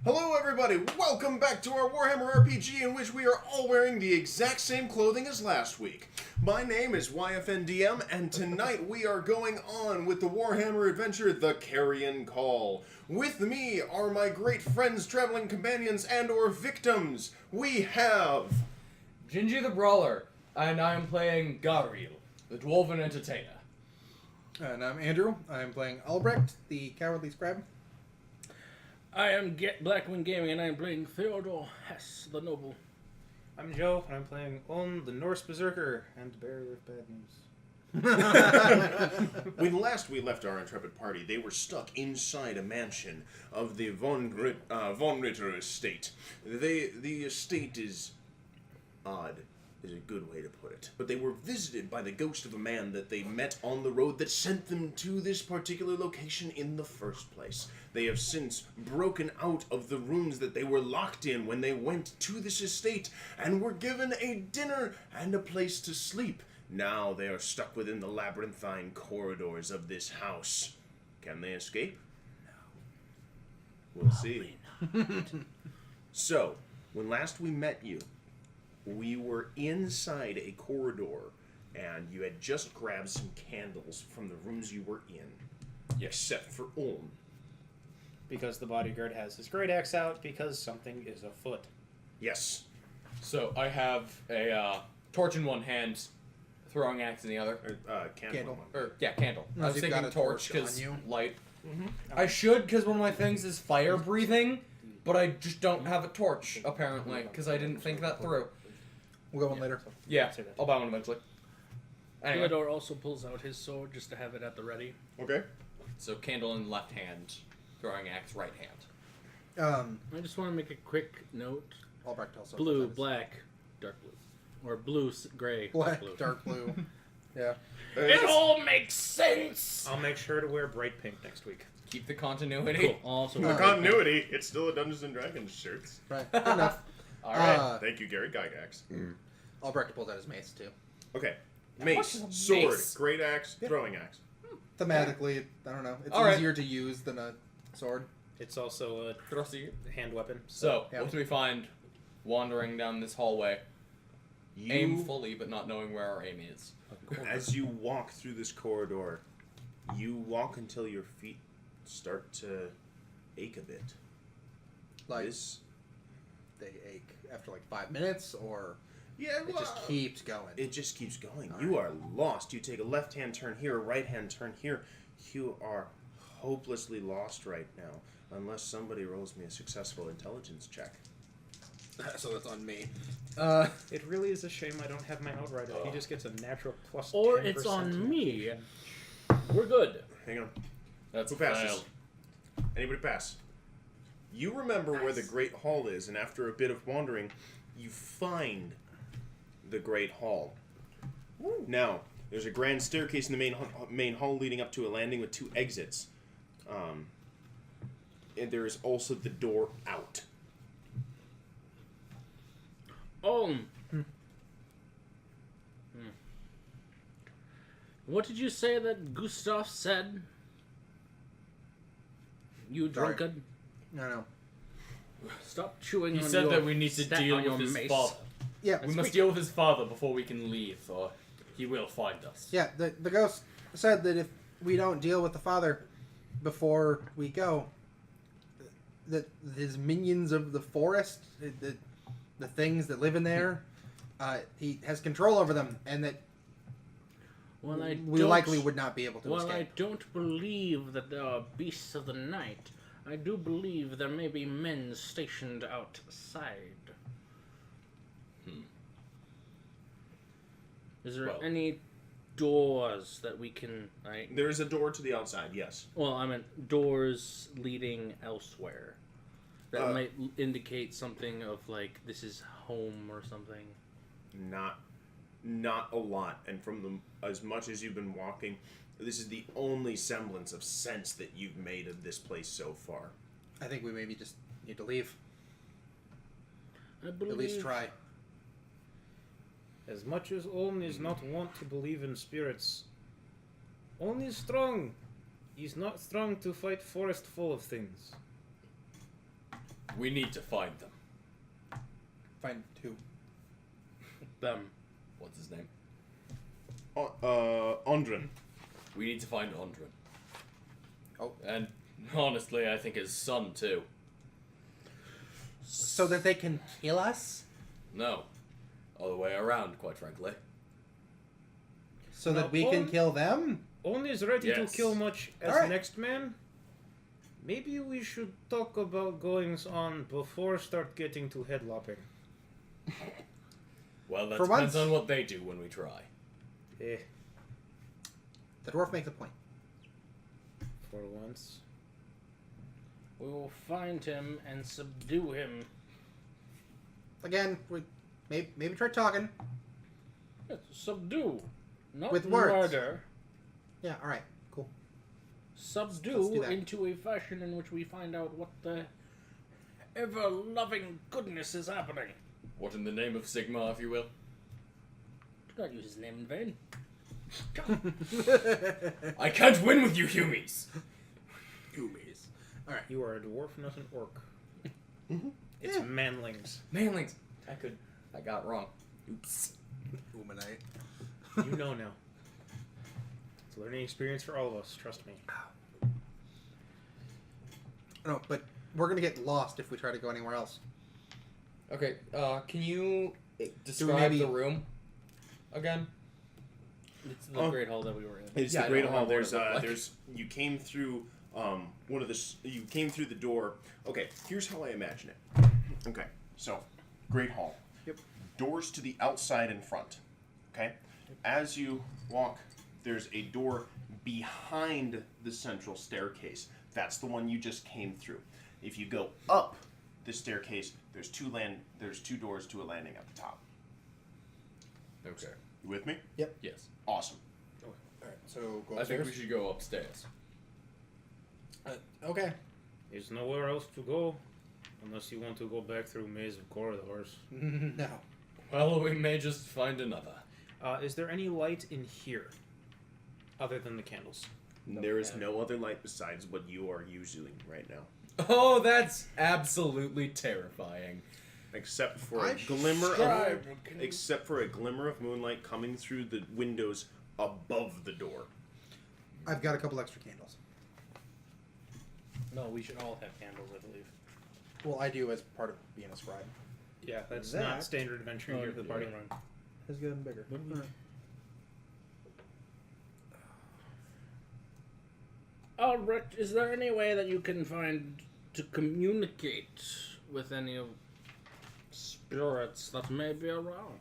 Hello everybody, welcome back to our Warhammer RPG in which we are all wearing the exact same clothing as last week. My name is YFNDM and tonight we are going on with the Warhammer adventure, The Carrion Call. With me are my great friends, traveling companions, and or victims. We have... Gingy the Brawler, and I am playing Carrion, the Dwarven Entertainer. And I'm Andrew. I'm playing Albrecht, the Cowardly Scrab. I am Blackwing Gaming, and I am playing Theodore Hess, the Noble. I'm Joe, and I'm playing Ulm, the Norse Berserker, and Bearer of Bad News. When last we left our intrepid party, they were stuck inside a mansion of the von Ritter estate. The estate is odd, is a good way to put it. But they were visited by the ghost of a man that they met on the road that sent them to this particular location in the first place. They have since broken out of the rooms that they were locked in when they went to this estate and were given a dinner and a place to sleep. Now they are stuck within the labyrinthine corridors of this house. Can they escape? No. We'll see. So, when last we met you, we were inside a corridor, and you had just grabbed some candles from the rooms you were in, except for Ulm. Because the bodyguard has his great axe out, because something is afoot. Yes. So I have a torch in one hand, throwing axe in the other. Candle. Candle. I was you've thinking got a torch torch on because you. light. I should, because one of my things is fire breathing, but I just don't have a torch, apparently, because I didn't think that through. We'll go on later. Yeah, I'll buy one eventually. Anyway, Theodore also pulls out his sword just to have it at the ready. Okay. so candle in left hand, throwing axe right hand. I just want to make a quick note. Albrecht also. Blue, has- black, dark blue. Or blue, gray, Black, blue. dark blue. Yeah. It all makes sense! I'll make sure to wear bright pink next week. Keep the continuity. Cool. Also, For continuity, it's still a Dungeons and Dragons shirt. Right. Good enough. Alright. Thank you, Gary Gygax. Albrecht pulls out his mace, too. Okay. What Mace, is a sword, mace? great axe, throwing axe. Thematically, I don't know. It's All right. easier to use than a sword. It's also Thrusty. a hand weapon. So, Yeah. what do we find wandering down this hallway? Aim fully, but not knowing where our aim is. As you walk through this corridor, you walk until your feet start to ache a bit. Like, This, they ache after like 5 minutes, or yeah, it just keeps going. It just keeps going. You are lost. You take a left-hand turn here, a right-hand turn here. You are hopelessly lost right now, unless somebody rolls me a successful intelligence check. So that's on me. It really is a shame I don't have my Outrider. He just gets a natural plus Or 10% it's on in me. action. We're good. Hang on. That's Who passes? Anybody pass? You remember where the Great Hall is, and after a bit of wandering, you find the Great Hall. Now, there's a grand staircase in the main hall leading up to a landing with 2 exits. And there is also the door out. Oh. What did you say that Gustav said? You Sorry. drunkard. No. Stop chewing He on said your that we need to stat deal on your with his mace. father. Yeah. We must deal with his father before we can leave, or he will find us. Yeah, the ghost said that if we don't deal with the father before we go, that his minions of the forest, the things that live in there, he has control over them, and that Well, we likely would not be able to While I escape. don't believe that there are beasts of the night, I do believe there may be men stationed outside. Is there Well- any doors that we can... There is a door to the outside, yes. Well, I meant doors leading elsewhere. That might indicate something of, like, this is home or something. Not a lot, and from as much as you've been walking, this is the only semblance of sense that you've made of this place so far. I think we maybe just need to leave. I believe... At least try. As much as Ulm is not wont to believe in spirits, Ulm is strong. He's not strong to fight forest full of things. We need to find them. Find two. Them. What's his name? Ondrin. We need to find Ondrin. Oh. And honestly, I think his son too. So that they can kill us? No. Other way around, quite frankly. So that No, we can kill them? Only is ready to Yes. kill much as Alright. next man. Maybe we should talk about goings on before start getting to headlopping. Well, that For depends once- on what they do when we try. Eh, The dwarf makes a point. for once. We will find him and subdue him. Again, we maybe try talking. Yes, subdue, not With words. murder. Yeah, alright, cool. Let's Subdue do that. into a fashion in which we find out what the ever-loving goodness is happening. What in the name of Sigma, if you will? Do not use his name in vain. I can't win with you, Humies! Goomies. Alright. You are a dwarf, not an orc. It's Yeah. manlings. Manlings. I got it wrong. Oops. Oomanite. You know now. It's a learning experience for all of us, trust me. No, but we're gonna get lost if we try to go anywhere else. Okay, can you describe maybe- the room again? It's the Oh. Great Hall that we were in. It's Yeah, the I Great don't Hall. know what it There's looked like. there's you came through one of the you came through the door. Okay, here's how I imagine it. Okay, so Great Hall. Yep. Doors to the outside and front. Okay, as you walk, there's a door behind the central staircase. That's the one you just came through. If you go up the staircase, there's two doors to a landing at the top. Okay. You with me? Yes. Awesome. Alright, so go I think upstairs. we should go upstairs. Okay. There's nowhere else to go, unless you want to go back through maze of corridors. No. Well, we may just find another. Is there any light in here, other than the candles? There is no other light besides what you are using right now. Oh, that's absolutely terrifying. Except for I a glimmer strive of to con- except for a glimmer of moonlight coming through the windows above the door. I've got a couple extra candles. No, we should all have candles, I believe. Well, I do as part of being a scribe. Yeah, that's That- not standard adventure gear for the party. Has gotten bigger. Albrecht, is there any way that you can find to communicate with any of spirits that may be around?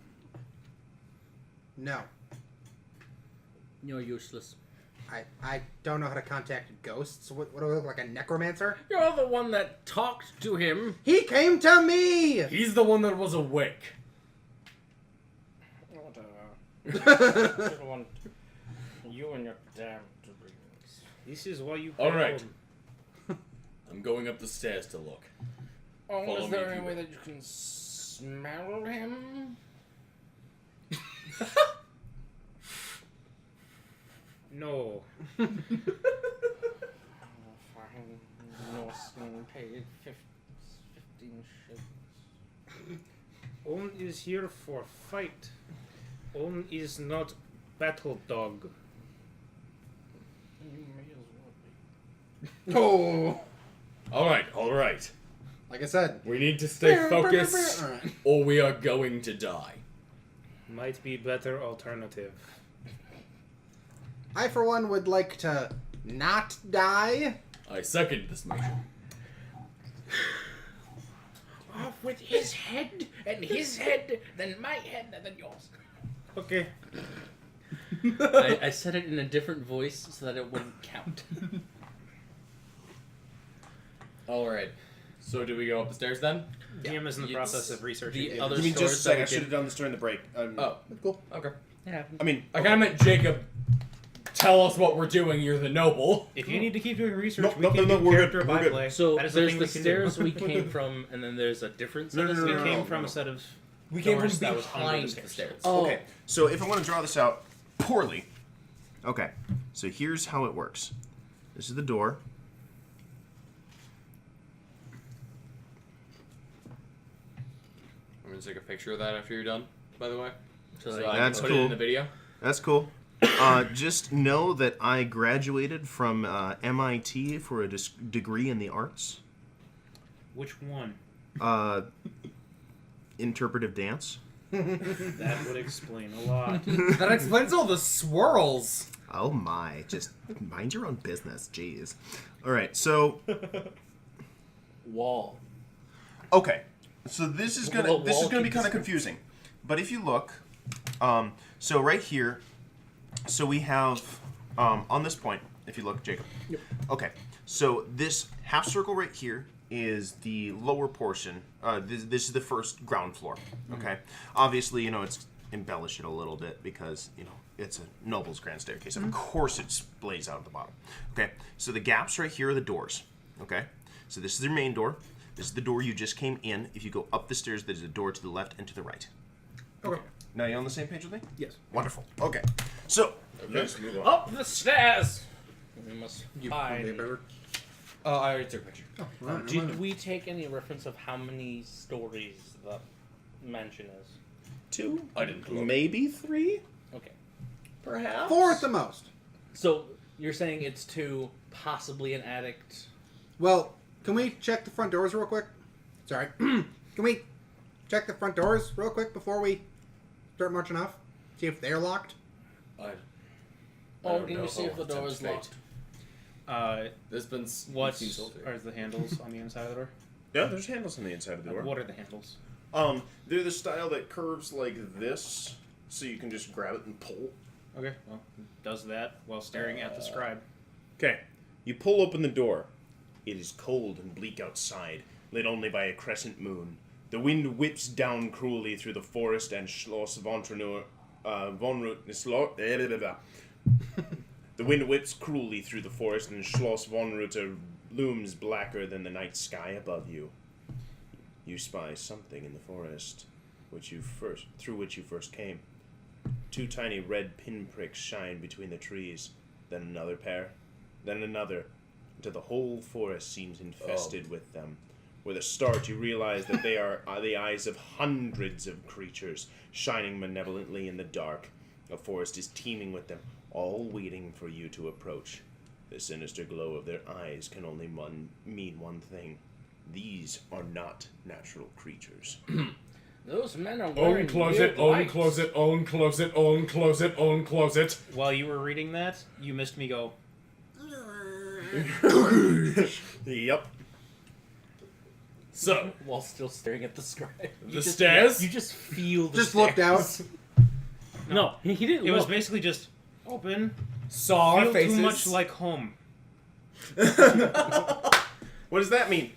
No. You're useless. I don't know how to contact ghosts. What do I look like, a necromancer? You're the one that talked to him. He came to me! He's the one that was awake. Whatever. I don't want you and your damn dreams. This is why you. All right. I'm going up the stairs to look. Oh, Follow is me there if any you way will. that you can smell him? No. Oh, fine. No skin paid 15 shillings. Own is here for fight. Own is not battle dog. You may as well be. Oh! All right. Like I said. We need to stay focused, Alright. or we are going to die. Might be better alternative. I, for one, would like to not die. I second this motion. Off with his head, and his head, then my head, and then yours. Okay. I said it in a different voice so that it wouldn't count. All right. So do we go up the stairs then? DM is in the It's process of researching. the it. other Give me just a stores that second. we I should can- have done this during the break. Oh, Cool. okay. It happened. I mean, I kind of meant Jacob. Tell us what we're doing. You're the noble. If you need to keep doing research, Nope, we nope, can no, do we're character good, we're by good. play. So that is a there's thing the we can stairs do. we came from, and then there's a different set No, of no, no, We stairs. no, came no, from no. a set of. We came from doors that was under behind the the stairs. stairs. Oh. okay. So if I want to draw this out poorly, okay. So here's how it works. This is the door. me to take a picture of that after you're done, by the way. So So like, I can That's put it cool. in the video. That's cool. Just know that I graduated from MIT for a degree in the arts. Which one? Interpretive dance. That would explain a lot. That explains all the swirls. Oh my, just mind your own business, jeez. All right, so Wall. okay, so this is gonna Well, this is wall gonna be keeps- kind of confusing, but if you look, so right here, so we have on this point, if you look, Jacob. Yep. Okay, so this half circle right here is the lower portion. This is the first ground floor. Okay, obviously, it's embellish it a little bit because it's a noble's grand staircase. Of course, it splays out at the bottom. Okay, so the gaps right here are the doors. Okay, so this is their main door. This is the door you just came in. If you go up the stairs, there's a door to the left and to the right. Okay. Now you on the same page with me? yes. Wonderful. Okay, so Let's move on. Up the stairs. We must You find. I already took a picture. Did we take any reference of how many stories the mansion is? 2, I didn't look. maybe 3, Okay. perhaps. 4 at the most. So you're saying it's 2, possibly an addict. Well, can we check the front doors real quick? Sorry. Can we check the front doors real quick before we start marching off? See if they're locked? I Oh, don't can know you see if the if door it's is fate. locked? There's been What few soldiers. are the handles on the inside of the door? Yeah, there's handles on the inside of the door. What are the handles? They're the style that curves like this, so you can just grab it and pull. Okay, well, does that while staring at the scribe. Okay, you pull open the door. It is cold and bleak outside, lit only by a crescent moon. The wind whips down cruelly through the forest and Schloss Vonrut. The wind whips cruelly through the forest and Schloss Vonrut looms blacker than the night sky above you. You spy something in the forest, through which you first came. 2 tiny red pinpricks shine between the trees, then another pair, then another, until the whole forest seems infested with them. With a start, you realize that they are the eyes of hundreds of creatures, shining malevolently in the dark. The forest is teeming with them, all waiting for you to approach. The sinister glow of their eyes can only mean one thing. These are not natural creatures. Those men are Own wearing closet, weird own lights. closet, own closet, own closet, own closet. While you were reading that, you missed me go. Yep. So, While still staring at the scribe. the stairs? You just feel the Just looked out. stairs. No, he didn't. It was look. basically just open. Saw our Feel faces. too much like home. What does that mean?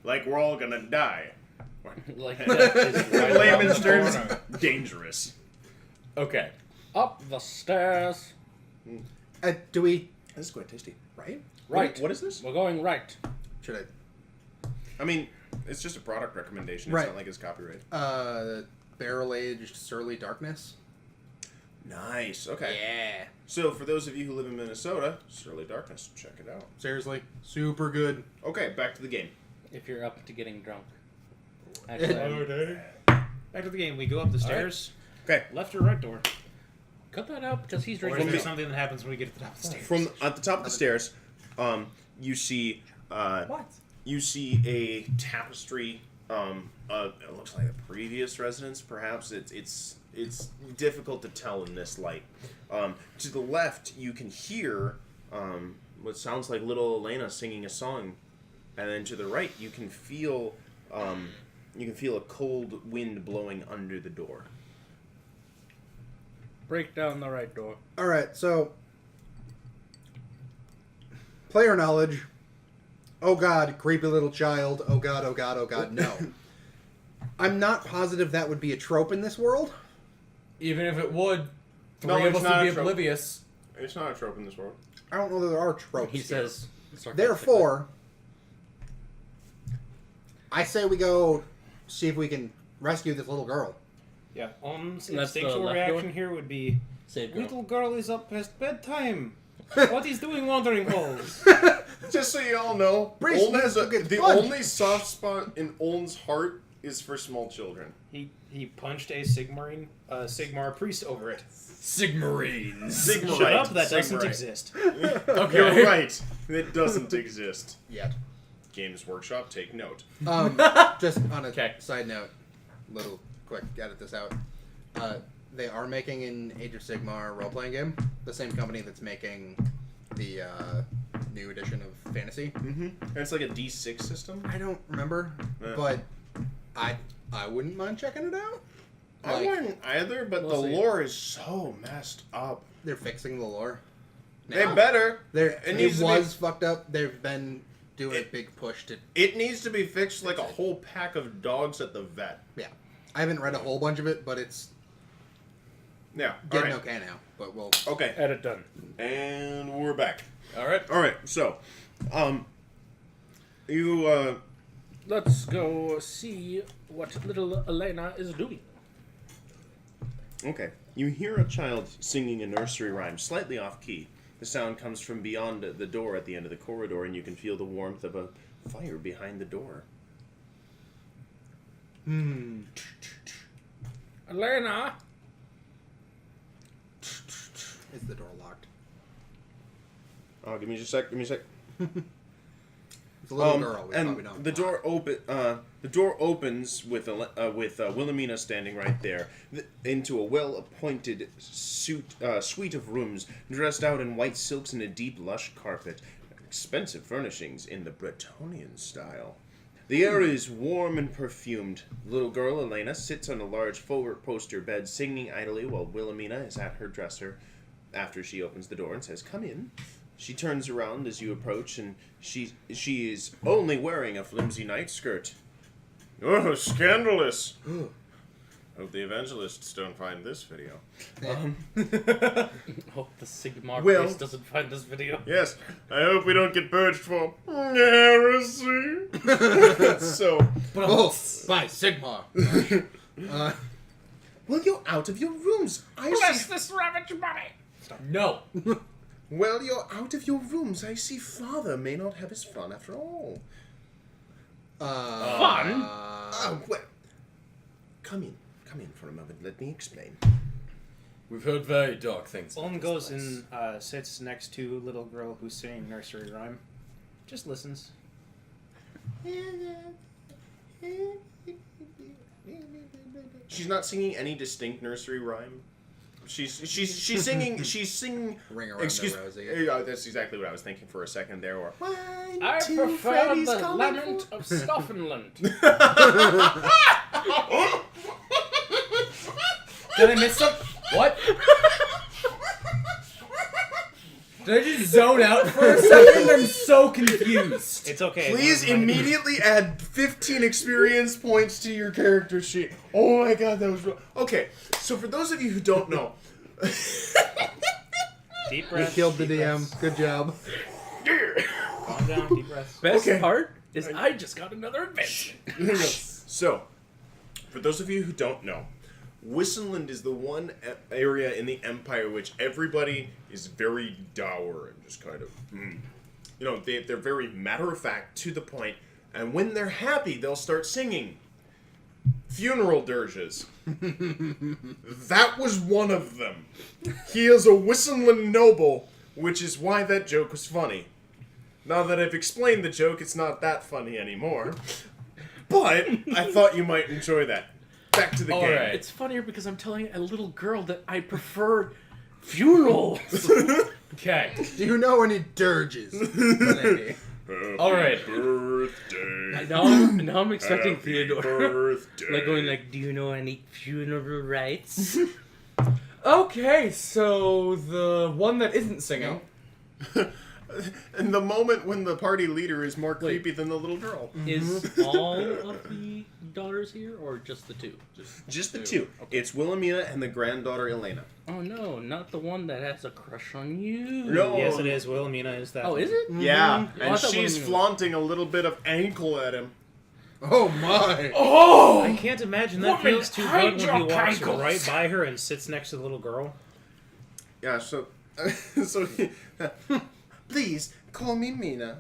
Like we're all gonna die. like death is right around Layman's the terms, corner. dangerous. Okay. Up the stairs. Do we... This is quite tasty, right? Right. What is this? We're going right. Should I mean, it's just a product recommendation. It's Right. not like it's copyright. I... barrel-aged Surly Darkness? Nice. Okay. Yeah. So for those of you who live in Minnesota, Surly Darkness, check it out. Seriously. Super good. Okay, back to the game. If you're up to getting drunk. It- Actually, Back to the game. We go up the stairs. Okay. Left or right door? cut that out because he's Or drinking. is there the- something that happens when we get to the top of the stairs? From at the top of the stairs, you see What? you see a tapestry. It looks like a previous residence, perhaps. It's difficult to tell in this light. To the left, you can hear what sounds like little Elena singing a song, and then to the right, you can feel a cold wind blowing under the door. Break down the right door. Alright, so... Player knowledge. Oh god, creepy little child. Oh god, oh god, oh god, no. I'm not positive that would be a trope in this world. Even if it would, No, three of it's us not would be a trope. oblivious. It's not a trope in this world. I don't know that there are tropes. He here. says. Therefore, I say we go see if we can rescue this little girl. Yeah. That's the Instinctual left reaction door? here would be, Save girl. little girl is up past bedtime. What is doing wandering halls? Just so you all know, Pretty Oln has good the fun. only soft spot in Oln's heart is for small children. He punched a Sigmar priest over it. Sigmarines. Sigmarite. Shut up, that doesn't Sigmarite. exist. Okay. You're right. It doesn't exist. Yet. Games Workshop, take note. Just on a Okay. side note, little quick, edit this out. They are making an Age of Sigmar role-playing game. The same company that's making the new edition of Fantasy. Mm-hmm. And it's like a D6 system. I don't remember, Yeah. but I wouldn't mind checking it out. I Like, wouldn't either, but We'll the see. lore is so messed up. they're fixing the lore. They Now, better. it needs to be- was fucked up. They've been doing a It- big push to. It needs to be fixed like a whole pack of dogs at the vet. Yeah, I haven't read a whole bunch of it, but it's Yeah. getting Alright. okay now. But we'll. Okay. Edit done. And we're back. All right. Alright, so, you, Let's go see what little Elena is doing. okay. You hear a child singing a nursery rhyme, slightly off key. The sound comes from beyond the door at the end of the corridor, and you can feel the warmth of a fire behind the door. Elena! Is the door locked? Oh, give me just a sec, It's a little girl. We and probably don't. the door opens with Wilhelmina standing right there into a well-appointed suite of rooms, dressed out in white silks and a deep, lush carpet, expensive furnishings in the Bretonian style. The air is warm and perfumed. Little girl Elena sits on a large four-poster bed, singing idly while Wilhelmina is at her dresser. After she opens the door and says, "Come in." She turns around as you approach, and she is only wearing a flimsy nightskirt. Oh, scandalous! Hope the evangelists don't find this video. Hope the Sigmar Well- priest doesn't find this video. Yes, I hope we don't get purged for heresy. So, Oh, by Sigmar. well, you're out of your rooms. Bless this ravaged body! No. Well, you're out of your rooms. I see father may not have his fun after all. Fun? Oh, well. Come in for a moment. Let me explain. We've heard very dark things. Olin about goes this and sits next to a little girl who's singing nursery rhyme. Just listens. She's not singing any distinct nursery rhyme. She's singing Ring around excuse the rosy. Yeah, that's exactly what I was thinking for a second there. Or I prefer the Lament of Scotland. Did I miss something? What? Did I just zone out for a second? I'm so confused. It's okay. please immediately add 15 experience points to your character sheet. Oh my god, that was real. Okay, so for those of you who don't know, Deep You breath. killed the deep DM. breaths. Good job. Calm down, deep breaths. Best Okay. part is I just got another invention. So, for those of you who don't know, Wissenland is the one area in the Empire which everybody is very dour and just kind of, you know, they're very matter-of-fact, to the point, and when they're happy, they'll start singing funeral dirges. That was one of them. He is a Wissenland noble, which is why that joke was funny. Now that I've explained the joke, it's not that funny anymore. But I thought you might enjoy that. Back to the game. Alright. It's funnier because I'm telling a little girl that I prefer funerals. Okay. Do you know any dirges? lady? Alright. Birthday. now I'm expecting Happy Theodore. birthday. Like going like, do you know any funeral rites? Okay, so the one that isn't singing. And the moment when the party leader is more creepy than the little girl. Is all of the daughters here, or just the two? Just the two. It's Wilhelmina and the granddaughter Elena. Oh no, not the one that has a crush on you. No. Yes, it is. Wilhelmina is that. Oh, is it? Yeah, Oh, I and thought she's Wilhelmina- flaunting a little bit of ankle at him. Oh my! I can't imagine that Woman, feels too hide good when he your walks ankles. right by her and sits next to the little girl. Yeah, so... please, call me Mina.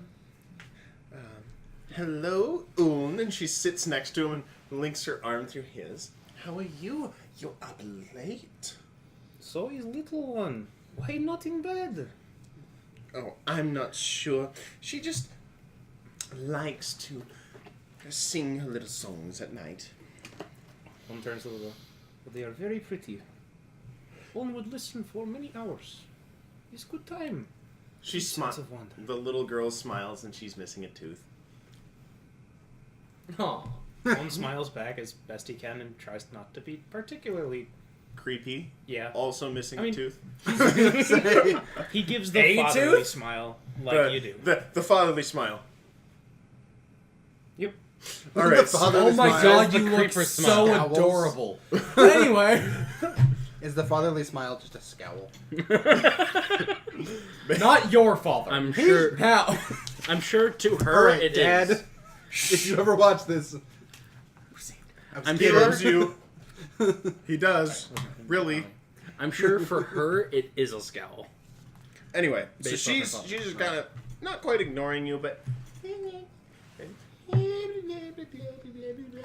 Hello, Un. And she sits next to him and links her arm through his. How are you? You're up late. So is little one. Why not in bed? Oh, I'm not sure. She just likes to sing her little songs at night. One turns to the door. But they are very pretty. One would listen for many hours. It's good time. She Sense smiles. of wonder. The little girl smiles and she's missing a tooth. Aw. One smiles back as best he can and tries not to be particularly. Creepy. Yeah. Also missing I mean- a tooth. He gives the A fatherly tooth? smile like you do. The fatherly smile. Yep. All right. The fatherly Oh my smile. god, the you look creeper so smile. Scowls. adorable. But anyway, Is the fatherly smile just a scowl? not your father. I'm sure. Now. I'm sure to her Alright, it Dad. is. If you ever watch this, I'm He sure. loves you. He does. Really. I'm sure for her it is a scowl. Anyway, so Based on her she's thoughts. just kind of not quite ignoring you, but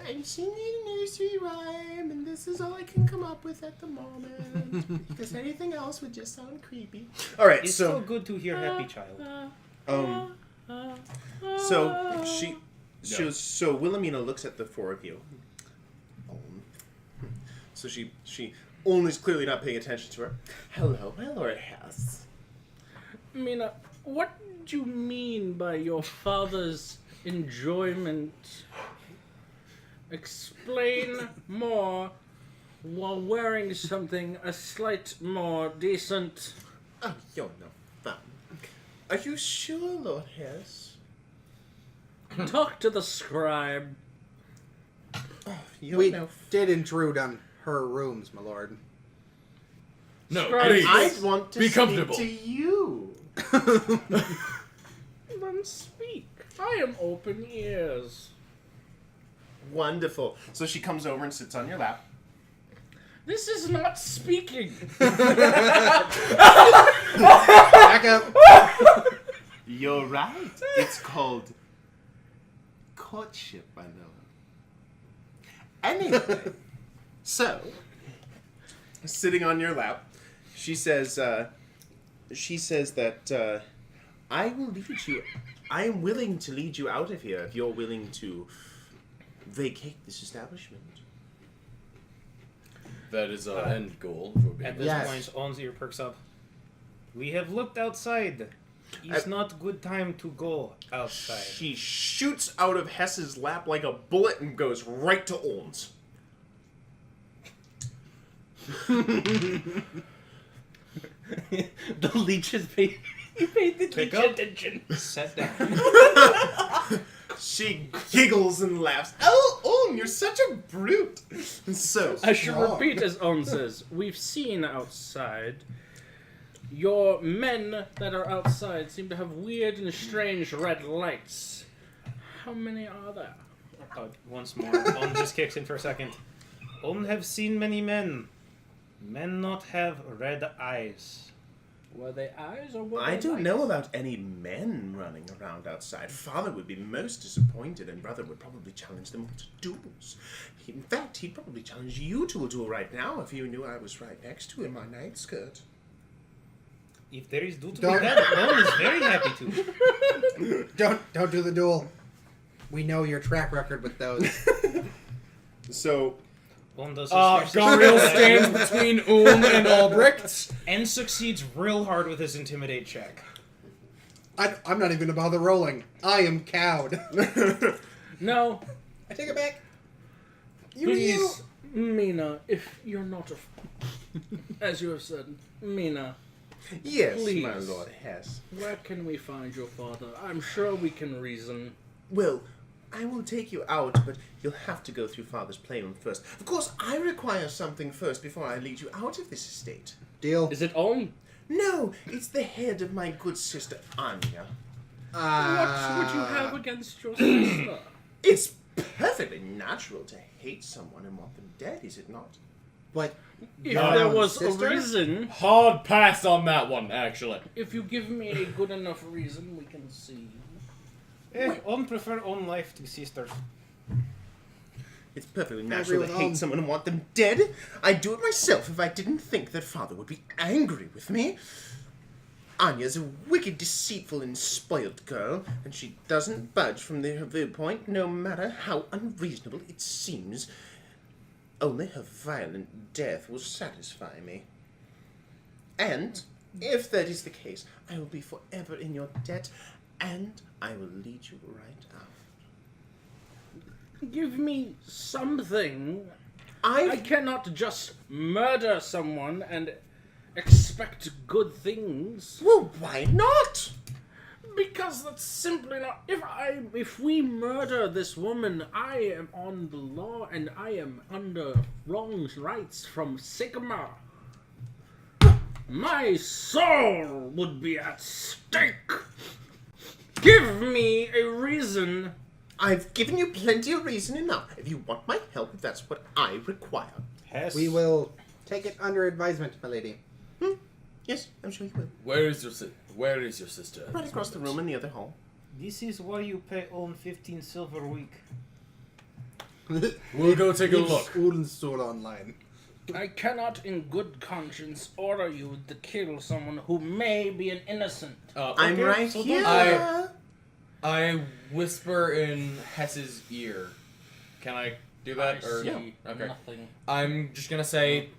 I'm singing a nursery rhyme, and this is all I can come up with at the moment because anything else would just sound creepy. All right, It's so so good to hear happy child. so so Wilhelmina looks at the four of you. So she only is clearly not paying attention to her. Hello, my Lord House. Mina, what do you mean by your father's enjoyment? Explain more while wearing something a slight more decent. Oh, you're no fun. Are you sure, Lord Hess? Talk to the scribe. Oh, you're we no did intrude on her rooms, my lord. No, Scribe, please. I want to Be speak comfortable. to you. Then speak. I am open ears. Wonderful. So she comes over and sits on your lap. This is not speaking. Back up. You're right. It's called courtship, I know. Anyway, so sitting on your lap, she says that I will lead you. I am willing to lead you out of here if you're willing to vacate this establishment. That is our end goal. If we're being At this Yes. point, On's ear perks up. We have looked outside. It's not good time to go outside. She shoots out of Hess's lap like a bullet and goes right to Olm's. The leeches paid. You paid the Pick leech up. attention. Set down. She giggles and laughs. Oh, Olm, you're such a brute. So, I should Strong. repeat as Owen says. We've seen outside. Your men that are outside seem to have weird and strange red lights. How many are there? Once more, On just kicks in for a second. On have seen many men. Men not have red eyes. Were they eyes or were I they don't lights? know about any men running around outside. Father would be most disappointed, and Brother would probably challenge them to duels. In fact, he'd probably challenge you to a duel right now if you knew I was right next to him on night skirt. If there is due to be Don't- that, On is very happy to. Don't do the duel. We know your track record with those. So, On does Gariel stands between and Albrecht. and succeeds real hard with his intimidate check. I'm not even gonna bother rolling. I am cowed. No, I take it back. please, Mina, if you're not a... As you have said, Mina, yes, Please. my Lord Hess. where can we find your father? I'm sure we can reason. Well, I will take you out, but you'll have to go through Father's playroom first. Of course, I require something first before I lead you out of this estate. Deal. Is it on? No, it's the head of my good sister Anya. What would you have against your sister? It's perfectly natural to hate someone and want them dead, is it not? But If Your there own was sister? a reason, Hard pass on that one, actually. if you give me a good enough reason, we can see. Ulm prefer own life to sisters. It's perfectly agree natural to with hate Alm. someone and want them dead. I'd do it myself if I didn't think that father would be angry with me. Anya's a wicked, deceitful, and spoiled girl, and she doesn't budge from her viewpoint, no matter how unreasonable it seems. Only her violent death will satisfy me. And, if that is the case, I will be forever in your debt, and I will lead you right out. Give me something. I cannot just murder someone and expect good things. Well, why not? Because that's simply not. If we murder this woman, I am on the law and I am under wrongs rights from Sigma. My soul would be at stake. Give me a reason. I've given you plenty of reason enough. If you want my help, that's what I require. Hess. We will take it under advisement, my lady. Yes, I'm sure you will. Where is your sister? at Right this across the moment? room in the other hall. This is why you pay Ulm 15 silver a week. We'll go take a look. Udenstol online. I cannot in good conscience order you to kill someone who may be an innocent. I'm Okay, right so here. I whisper in Hess's ear. Can I do that? I Or see okay. nothing. I'm just gonna say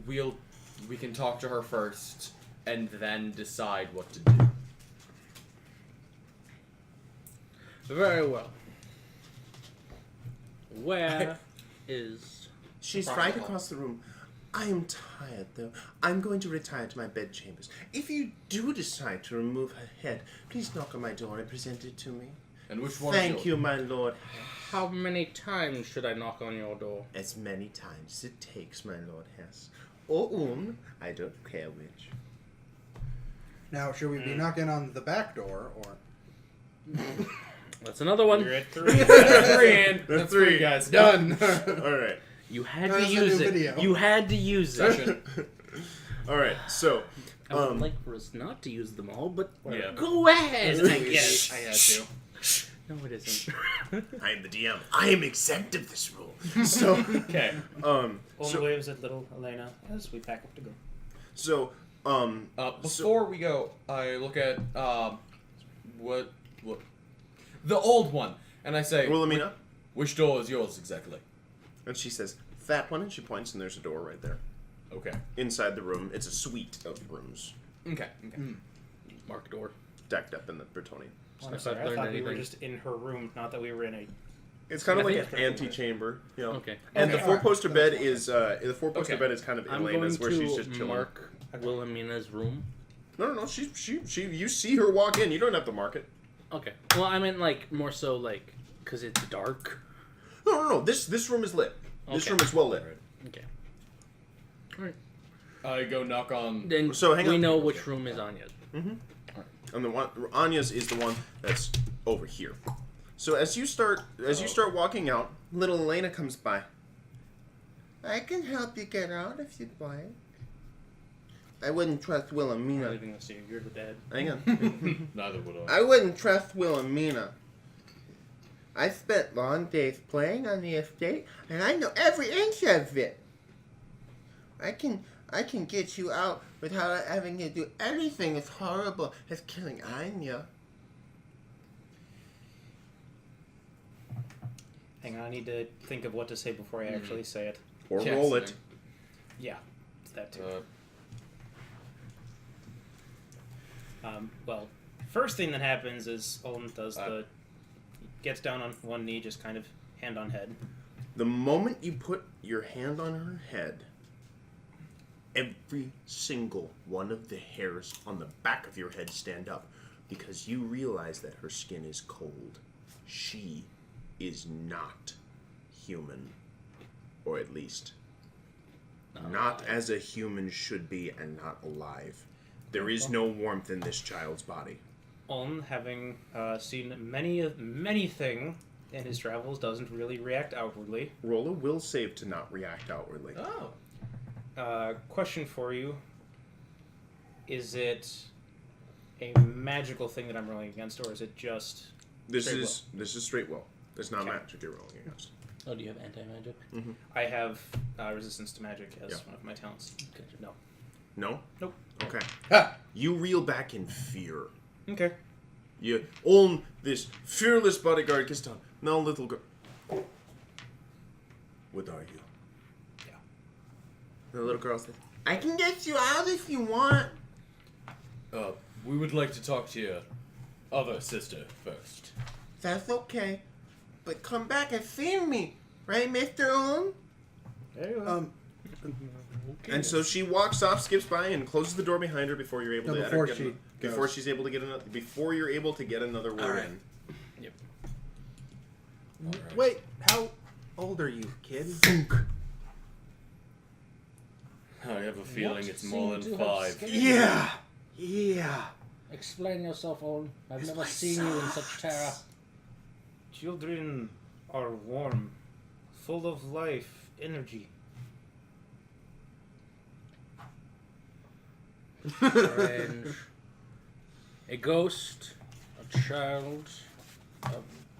we can talk to her first and then decide what to do. Very well. Where is... She's right across the room. I am tired, though. I'm going to retire to my bedchambers. If you do decide to remove her head, please knock on my door and present it to me. And which one? Thank you, my lord. How many times should I knock on your door? As many times as it takes, my lord Hess. Or I don't care which. Now, should we be knocking on the back door, or... That's another one. You're at 3. That's three, guys. Done! Alright. You had That to was a use new it. video. You had to use it. Session. Alright, so... I would like for us not to use them all, but Yeah. go ahead, I guess. I had to. No, it isn't. I am the DM. I am exempt of this rule. So, Okay. Ulm so, waves at little Elena as we pack up to go. so, Before we go, I look at what the old one, and I say, Wilhelmina, which door is yours exactly? and she says, that one, and she points, and there's a door right there. Okay. Inside the room, it's a suite of rooms, Okay. Mark door. decked up in the Bretonian. Honestly, I've I learned thought we were anything. just in her room, not that we were in a... It's kind of I like think an it's pretty antechamber, you know. Okay. And Okay, the four-poster bed is Okay. bed is kind of I'm Elena's, going where to she's just chilling. mark Wilhelmina's room. No. She. You see her walk in. You don't have to mark it. Okay. Well, I meant like more so like because it's dark. No. This room is lit. This Okay. room is well lit. Okay. All right. I go knock on. Then So, hang we on. know which room is Anya's. And the one Anya's is the one that's over here. So as you start walking out, little Elena comes by. I can help you get out if you'd like. I wouldn't trust I'm Wilhelmina. leaving this to you. You're the dad. Hang on. Neither would I. I wouldn't trust Wilhelmina. I spent long days playing on the estate, and I know every inch of it. I can get you out without having to do anything as horrible as killing Anya. Hang on, I need to think of what to say before I actually say it. Or Yes, roll it. Yeah, it's that too. Well, first thing that happens is Olin does gets down on one knee, just kind of hand on head. The moment you put your hand on her head, every single one of the hairs on the back of your head stand up because you realize that her skin is cold. She is not human. Or at least, not as a human should be and not alive. There is no warmth in this child's body. Olin, having seen many things in his travels, doesn't really react outwardly. Roll a will save to not react outwardly. Oh. Question for you. Is it a magical thing that I'm rolling against, or is it just This Straight is straight will. It's not Okay. magic you're rolling against. Oh, do you have anti-magic? I have resistance to magic as Yeah. one of my talents. No. No? Nope. Okay. Ha! You reel back in fear. Okay. You own this fearless bodyguard gets down. Now, little girl. What are you? Yeah. The little girl says, I can get you out if you want. We would like to talk to your other sister first. That's okay. But come back and see me. Right, Mr. Owen? There you go. And so she walks off, skips by, and closes the door behind her before you're able No, to before get she before goes. she's able to get another before you're able to get another word Alright. in. Alright. Wait, how old are you, kid? I have a feeling What it's more seemed than to have 5. scared Yeah. Yeah. Explain yourself, Owen. I've It's never my seen you in such terror. Children are warm, full of life, energy. Strange. A ghost, a child,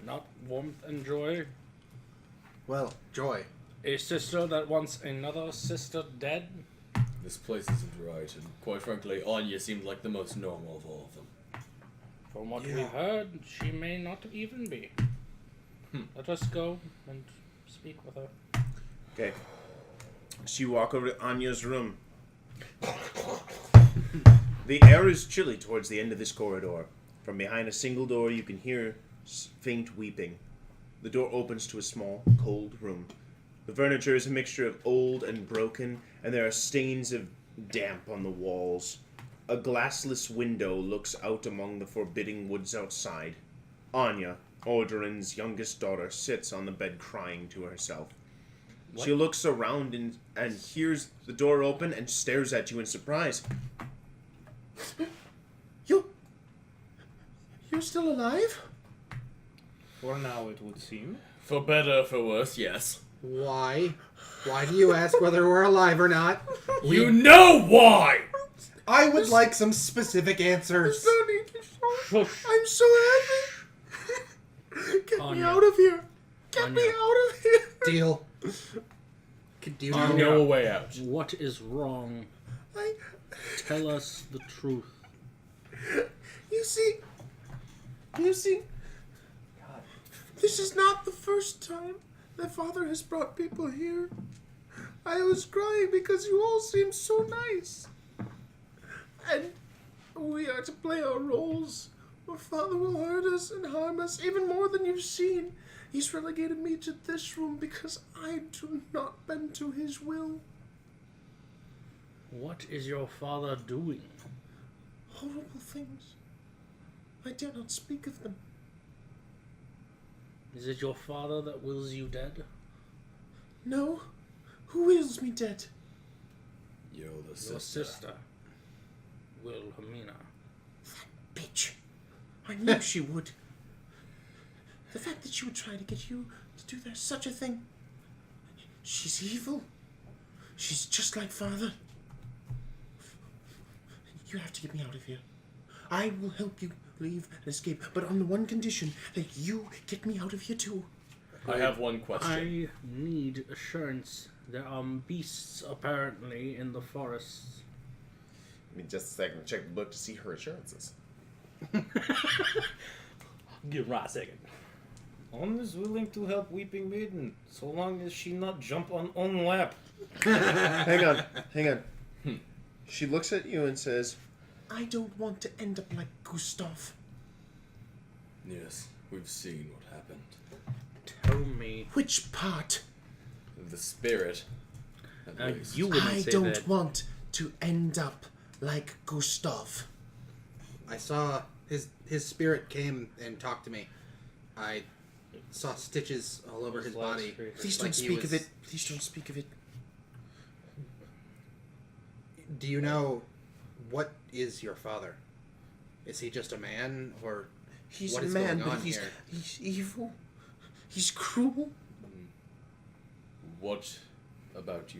not warmth and joy. Well, Joy. A sister that wants another sister dead. This place isn't right, and quite frankly, Anya seemed like the most normal of all of them. From what Yeah. we've heard, she may not even be. Let us go and speak with her. Okay. So you walk over to Anya's room. The air is chilly towards the end of this corridor. From behind a single door, you can hear faint weeping. The door opens to a small, cold room. The furniture is a mixture of old and broken, and there are stains of damp on the walls. A glassless window looks out among the forbidding woods outside. Anya, Ordurin's youngest daughter, sits on the bed crying to herself. She looks around and hears the door open and stares at you in surprise. You're still alive? For now, it would seem. For better, for worse, yes. Why? Why do you ask whether we're alive or not? You know why! I would like some specific answers. No need to show. Shush. I'm so happy. Get me Anya. out of here. Get me Anya. out of here. Deal. Do you You know? know a way out. What is wrong? I, Tell us the truth. you see, this is not the first time that Father has brought people here. I was crying because you all seem so nice. And we are to play our roles. Our Father will hurt us and harm us even more than you've seen. He's relegated me to this room because I do not bend to his will. What is your father doing? Horrible things. I dare not speak of them. Is it your father that wills you dead? No. Who wills me dead? You're the Your sister. sister, Wilhelmina. Bitch. I knew she would. The fact that she would try to get you to do that, such a thing. She's evil. She's just like Father. You have to get me out of here. I will help you leave and escape, but on the one condition that you get me out of here too. I have one question. I need assurance. There are beasts apparently in the forests. Give me just a second to check the book to see her assurances. Give right a second. On is willing to help Weeping Maiden, so long as she not jump on own lap. Hang on. She looks at you and says, I don't want to end up like Gustav. Yes, we've seen what happened. Tell me. Which part? The spirit. At least. You wouldn't I say don't that. want to end up like Gustav. I saw his spirit came and talked to me. I saw stitches all over his body. Please Like don't he speak of was- it. Please don't speak of it. Do you know what is your father? Is he just a man, or He's what a is man, going but on he's here? evil. He's cruel. What about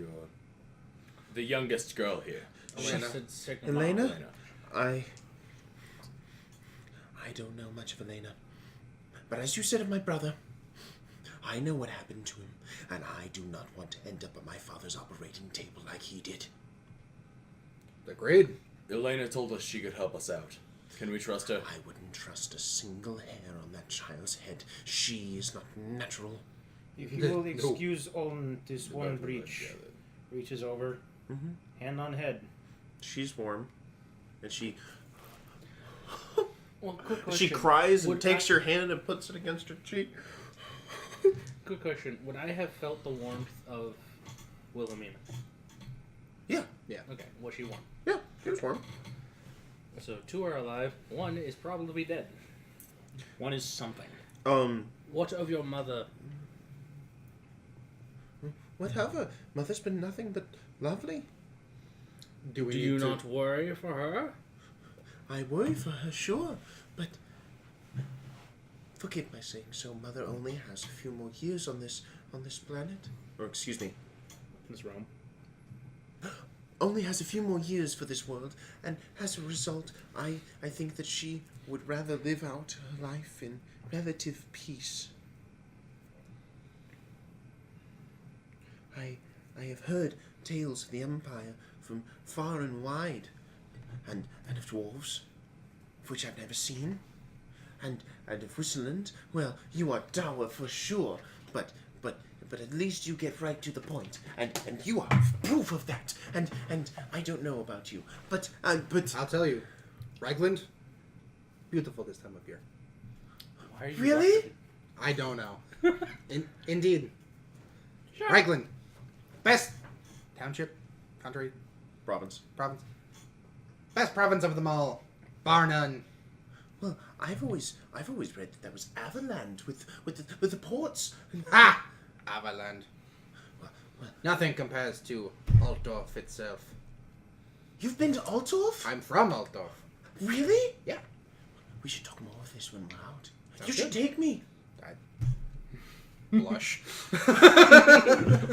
the youngest girl here? Elena? Elena? I don't know much of Elena. But as you said of my brother, I know what happened to him, and I do not want to end up at my father's operating table like he did. Agreed. Elena told us she could help us out. Can we trust her? I wouldn't trust a single hair on that child's head. She is not natural. If you will No. excuse on this one breach, reaches over, hand on head. She's warm, and she Well, quick question. cries and Would takes I- your hand and puts it against her cheek. Good question. Would I have felt the warmth of Wilhelmina? Yeah, Okay, was she warm? yeah, she was warm. So 2 are alive. 1 is probably dead. 1 is something. What of your mother? Whatever. Mother's been nothing but lovely. Do we Do need you to... not worry for her? I worry for her, sure, but forgive my saying so. Mother only has a few more years on this planet, or excuse me, This realm. only has a few more years for this world, and as a result, I think that she would rather live out her life in relative peace. I have heard tales of the Empire from far and wide, and of dwarves, which I've never seen, and of Whistleland. Well, you are dour for sure, but at least you get right to the point, and you are proof of that. And I don't know about you, but I'll tell you. Ragland, beautiful this time of year. Why are you Really? Russian? I don't know. Indeed. Ragland, best township, country, province. province. Best province of them all, bar none. Well, I've always read that was Avaland with the ports. Ah! Avaland. Nothing compares to Altdorf itself. You've been to Altdorf? I'm from Altdorf. Really? Yeah. We should talk more of this when we're out. Sounds You should good. take me. Blush.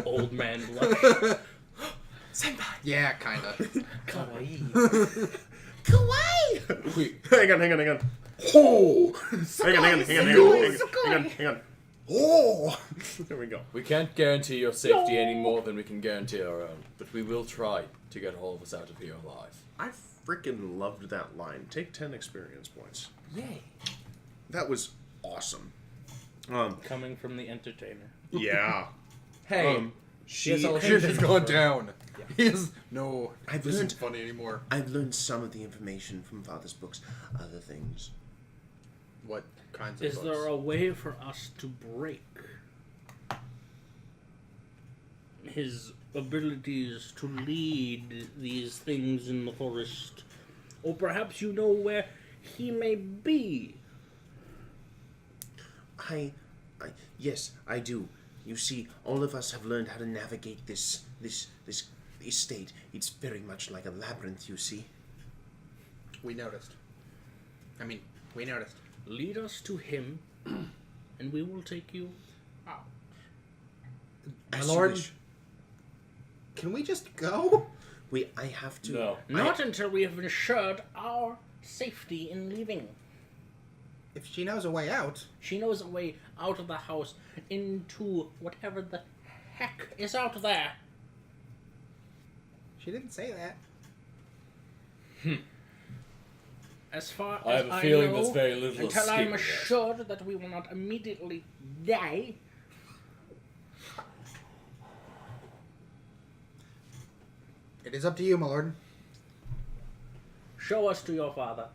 Old man blush. Senpai. Yeah, kinda. Kawaii. Kawaii. Wait. Hang on. Oh! Hang on. Oh! There we go. We can't guarantee your safety any more than we can guarantee our own, but we will try to get all of us out of here alive. I freaking loved that line. Take 10 experience points. Yay. That was awesome. Coming from the entertainer. Yeah. Hey, She. Yes, I'll- Shit has gone down. He is... No, I've this learned- isn't funny anymore. I've learned some of the information from Father's books. Other things. What kinds of Is books? there a way for us to break his abilities to lead these things in the forest? Or perhaps you know where he may be? Yes, I do. You see, all of us have learned how to navigate this estate. It's very much like a labyrinth, you see. We noticed. We noticed. Lead us to him, and we will take you out. My As you lord, wish. can we just go? I have to. No. Not until we have ensured our safety in leaving. If she knows a way out. She knows a way out of the house into whatever the heck is out there. She didn't say that. As far I as have a I feeling know, there's very little until I'm escape with that. assured that we will not immediately die. It is up to you, my lord. Show us to your father.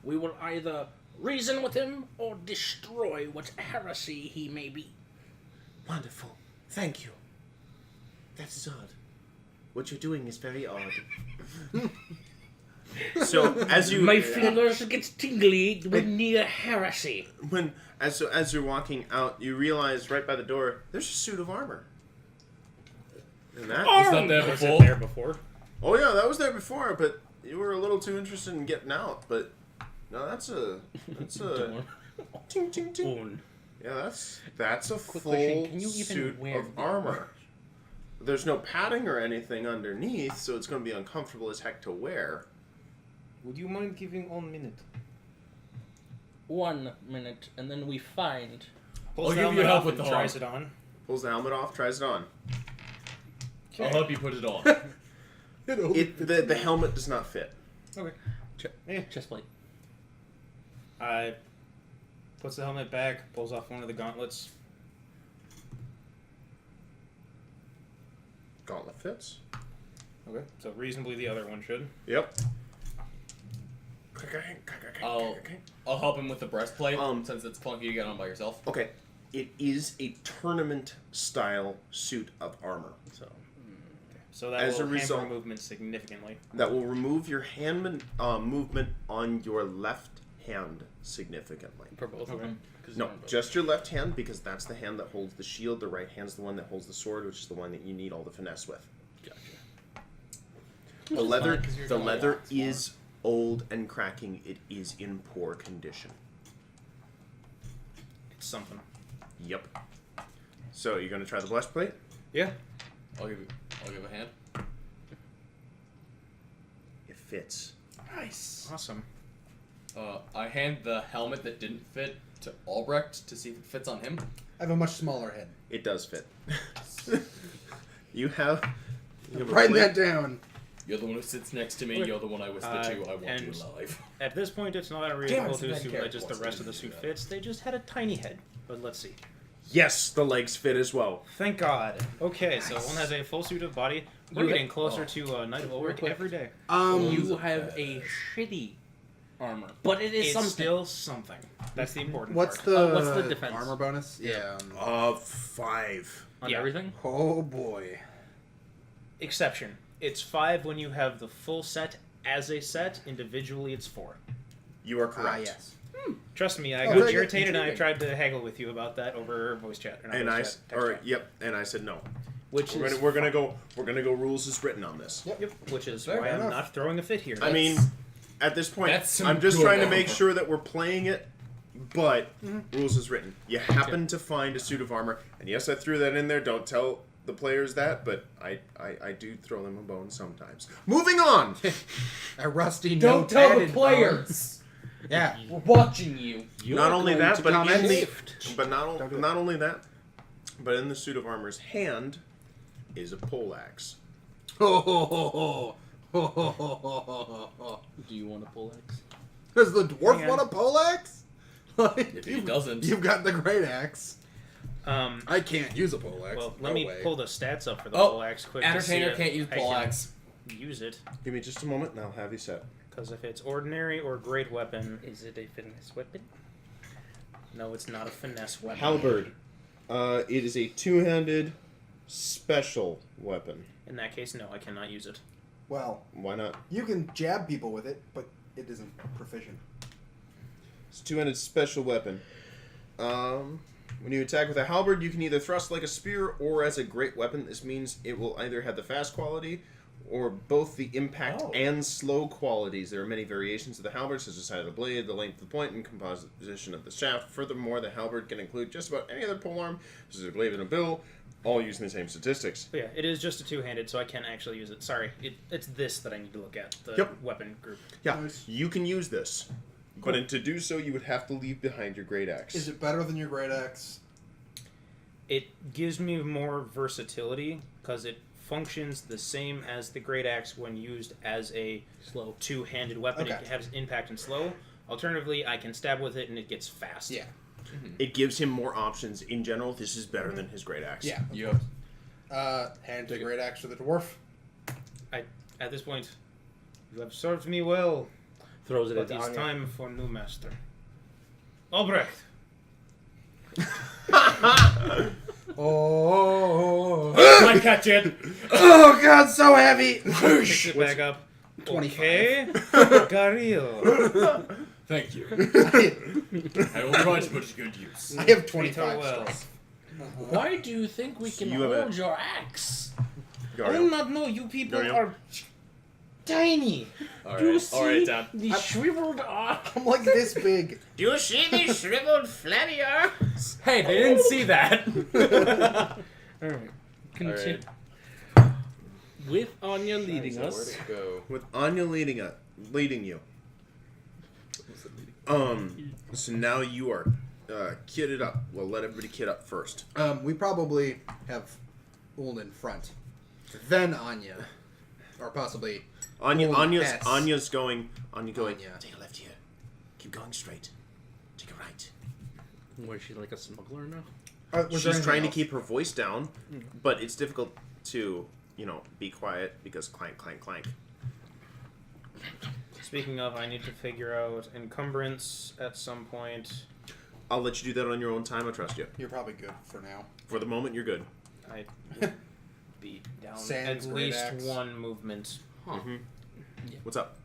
We will either reason with him or destroy what heresy he may be. Wonderful. Thank you. That is odd. What you're doing is very odd. So as you My fingers get tingly when near heresy. as you're walking out, you realize right by the door there's a suit of armor. And that Was that there Was it before? there before? Oh yeah, that was there before, but you were a little too interested in getting out. But no, that's a ting ting ting. Yeah, that's a Quick full question, can you even suit wear of the armor. There's no padding or anything underneath, so it's going to be uncomfortable as heck to wear. Would you mind giving 1 minute? 1 minute, and then we find. Pulls I'll the give you helmet help off with and the tries harm. it on. Pulls the helmet off, tries it on. I'll help you put it on. The helmet does not fit. Chest plate. Puts the helmet back, pulls off one of the gauntlets. Gauntlet fits. Okay. So reasonably the other one should. Yep. I'll help him with the breastplate, Um, since it's clunky to get on by yourself. Okay. It is a tournament style suit of armor. So that As will a result- hamper movement significantly. That will remove your hand movement on your left hand significantly. For both of them. No, just your left hand, because that's the hand that holds the shield. The right hand's the one that holds the sword, which is the one that you need all the finesse with. Gotcha. The leather, fine, 'cause you're the gonna leather wax more. is old and cracking. It is in poor condition. It's something. Yep. So you're gonna try the breastplate? Yeah. I'll give a hand. It fits. Nice. Awesome. Uh, I hand the helmet that didn't fit to Albrecht to see if it fits on him. I have a much smaller head. It does fit. you have a Write plate- that down. You're the one who sits next to me. Okay. You're the one I whisper to. I want you and- alive. At this point, it's not Damn, unreasonable it's a to bad assume character. that just the What's rest the of the suit name? fits. They just had a tiny head. But let's see. Yes, the legs fit as well. Thank God. Okay, so one has a full suit of body. We're getting closer Oh. to a night of Real work quick. every day. You have a shitty armor, but it is It's something. still something. That's the important What's part. the what's the defense? armor bonus? Yeah. 5. on yeah. everything. Oh boy. Exception. It's 5 when you have the full set as a set. Individually, it's 4. You are correct. Ah, yes. Trust me, I Oh, got very good. irritated and I Intriguing. tried to haggle with you about that over voice chat. Or not And voice I, chat, text chat. and I said no. Which We're is gonna go rules as written on this. Yep, which is Fair why I'm enough. not throwing a fit here. I mean, at this point, that's some I'm just good trying to make armor. sure that we're playing it, but rules as written. You happen to find a suit of armor, and yes, I threw that in there. Don't tell the players that, but I do throw them a bone sometimes. Moving on. A rusty Don't note tell the added players. bone. Yeah. We're watching you. Not only going that, to but come in and the lift. but Don't do it. not only that, but in the suit of armor's hand is a poleaxe. Ho ho ho ho. Ho ho ho ho ho ho. Do you want a pull X? Does the dwarf Hang want a poleaxe? Like, If he doesn't, You've got the great axe. I can't use a poleaxe. Well, no let me way. pull the stats up for the Oh, poleaxe quick. entertainer to see can't if use I can poleaxe. Use it, Give me just a moment, and I'll have you set. because if it's ordinary or great weapon, Is it a finesse weapon? no, it's not a finesse weapon. Halberd. It is a two-handed special weapon. In that case, no, I cannot use it. Well, Why not? you can jab people with it, but it isn't proficient. It's a two-handed special weapon. When you attack with a halberd, you can either thrust like a spear or as a great weapon. This means it will either have the fast quality or both the impact Oh. and slow qualities. There are many variations of the halberd, such as the side of the blade, the length of the point, and composition of the shaft. Furthermore, the halberd can include just about any other polearm, such as a glaive and a bill, all using the same statistics. But yeah, it is just a two-handed, so I can't actually use it. Sorry, it's this that I need to look at, the Yep. weapon group. Yeah, Nice. you can use this, but to do so, you would have to leave behind your great axe. Is it better than your great axe? It gives me more versatility, because it functions the same as the great axe when used as a Slow. two-handed weapon. Okay. It has impact and slow. Alternatively, I can stab with it and it gets fast. Yeah. It gives him more options. In general, this is better than his great axe. Yeah. you have Hand the great axe to the dwarf. At this point, you have served me well, Throws it but at it's Anya. time for new master. Albrecht! Oh. I catch it. Oh God, so heavy. Picks it back up. 25. Okay. Carrion. Thank you. I will try to put it to good use. I have Treat 25 her well. strength. Why do you think we can you have hold a- your axe? I do not know. You people Carrion. are tiny. All Do you right, see all right, Dan. the shriveled arm? I'm like this big. Do you see these shriveled flabby arms? Hey, they didn't see that. Alright. Continue. Alright. With Anya leading So us. where'd it go? With Anya leading you. So now you are kitted up. Well, let everybody kit up first. We probably have Uln in front, then Anya, or possibly Anya's going. Anya going. Anya. Take a left here. Keep going straight. Take a right. Was she like a smuggler now? She's trying to keep her voice down, but it's difficult to, be quiet because clank, clank, clank. Speaking of, I need to figure out encumbrance at some point. I'll let you do that on your own time. I trust you. You're probably good for now. For the moment, you're good. I will be down Sands, at great least axe. one movement. Mm-hmm. What's up?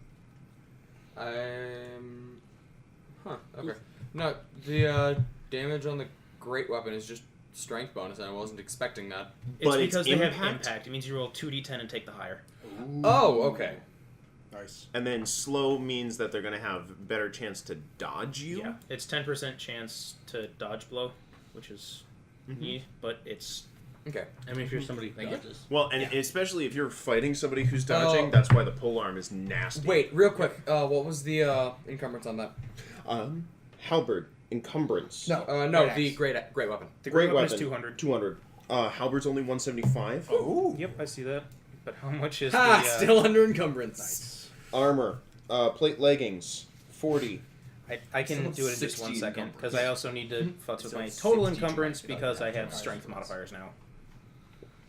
Okay. No, the damage on the great weapon is just strength bonus, and I wasn't expecting that. It's But because it's they have impact? impact. It means you roll 2d10 and take the higher. Oh, okay. Nice. And then slow means that they're going to have better chance to dodge you. Yeah, it's 10% chance to dodge blow, which is neat, but it's... Okay. I mean, if you're somebody who Thank you. dodges. Well, and especially if you're fighting somebody who's dodging, that's why the polearm is nasty. Wait, real quick. What was the encumbrance on that? Halberd, encumbrance. No. No, Great the axe. great weapon. The Great great weapon is weapon. 200. 200. Halberd's only 175. Ooh. Yep, I see that. But how much is Ha! the... Still under encumbrance. Armor, plate leggings, 40. I can Still do it in just 1 60 second, because encumbrance. I also need to futz with Still my 60 total to encumbrance 20 because I have encumbrance. strength modifiers now.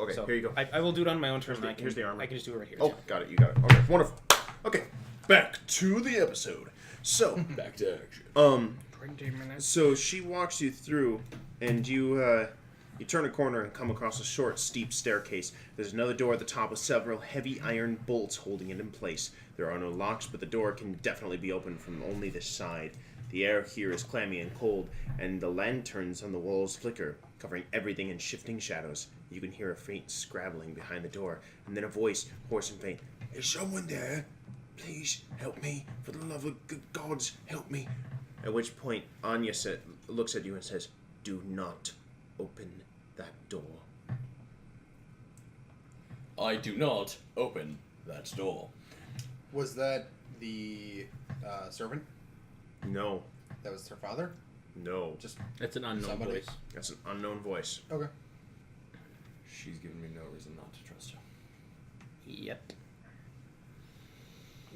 Okay, So here you go. I will do it on my own turn. and Here's the armor. I can just do it right here. Oh, got it. You got it. Okay, wonderful. Okay, back to the episode. So, Back to action. 20 minutes. so she walks you through, and you turn a corner and come across a short, steep staircase. There's another door at the top with several heavy iron bolts holding it in place. There are no locks, but the door can definitely be opened from only this side. The air here is clammy and cold, and the lanterns on the walls flicker, covering everything in shifting shadows. You can hear a faint scrabbling behind the door, and then a voice, hoarse and faint. Is someone there? Please help me. For the love of good gods, help me. At which point, Anya looks at you and says, do not open that door. I do not open that door. Was that the servant? No. That was her father? No. Just It's an unknown Somebody. voice. That's an unknown voice. okay. She's given me no reason not to trust her. Yep.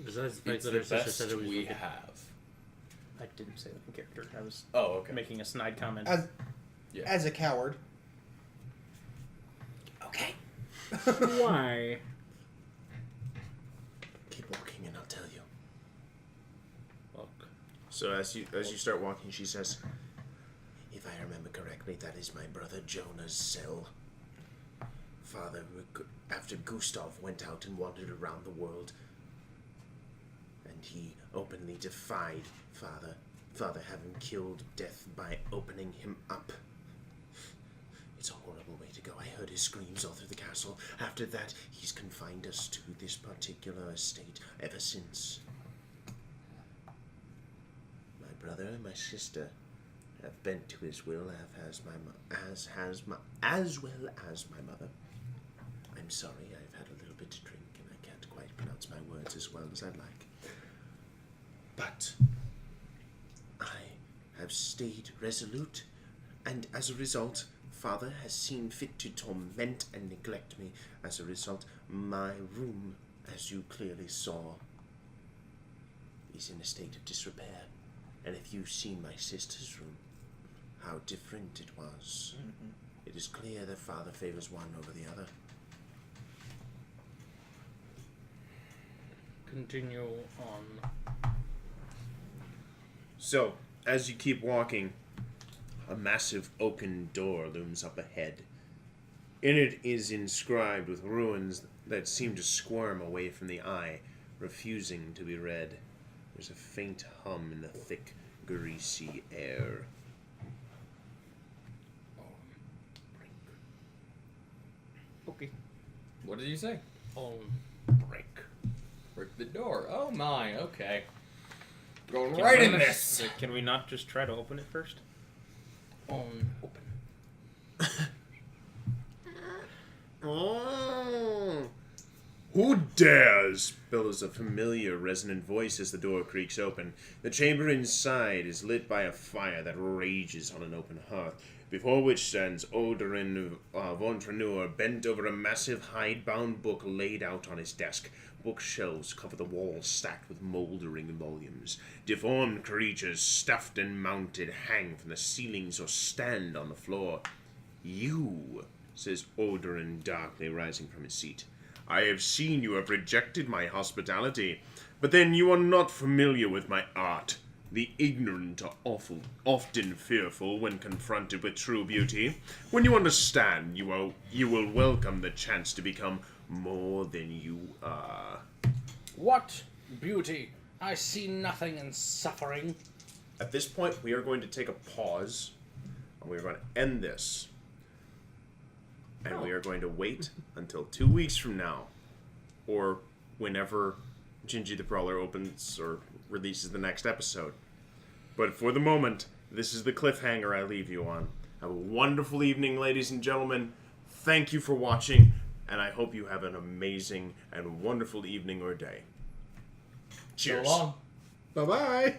Besides the fact It's that the her sister best said it was we okay. have. I didn't say that in character. I was Oh, okay. making a snide comment. Yeah. As a coward. Okay. Why? Keep walking and I'll tell you. Look. So as you start walking, she says, if I remember correctly, that is my brother Jonah's cell. Father, after Gustav went out and wandered around the world, and he openly defied Father having killed death by opening him up. It's a horrible way to go. I heard his screams all through the castle. After that, he's confined us to this particular estate ever since. My brother and my sister have bent to his will, as well as my mother. I'm sorry, I've had a little bit to drink and I can't quite pronounce my words as well as I'd like. But I have stayed resolute, and as a result, Father has seen fit to torment and neglect me. As a result, my room, as you clearly saw, is in a state of disrepair. And if you've seen my sister's room, how different it was. Mm-hmm. It is clear that Father favors one over the other. Continue on. So, as you keep walking, a massive oaken door looms up ahead. In it is inscribed with runes that seem to squirm away from the eye, refusing to be read. There's a faint hum in the thick, greasy air. Okay. What did you say? Break. Break the door. Oh my, okay. Going Can right we- in this. Can we not just try to open it first? Open. Oh. Who dares? Billows a familiar, resonant voice as the door creaks open. The chamber inside is lit by a fire that rages on an open hearth, before which stands Odorin von Treneur, bent over a massive hide-bound book laid out on his desk. Bookshelves cover the walls, stacked with moldering volumes. Deformed creatures, stuffed and mounted, hang from the ceilings or stand on the floor. "You," says Odorin darkly, rising from his seat. "I have seen you have rejected my hospitality, but then you are not familiar with my art. The ignorant are often fearful when confronted with true beauty. When you understand, you will welcome the chance to become more than you are." What beauty? I see nothing in suffering. At this point, we are going to take a pause, and we are going to end this. And we are going to wait until 2 weeks from now, or whenever Gingy the Brawler opens or releases the next episode. But for the moment, this is the cliffhanger I leave you on. Have a wonderful evening, ladies and gentlemen. Thank you for watching, and I hope you have an amazing and wonderful evening or day. Cheers. So long. Bye-bye.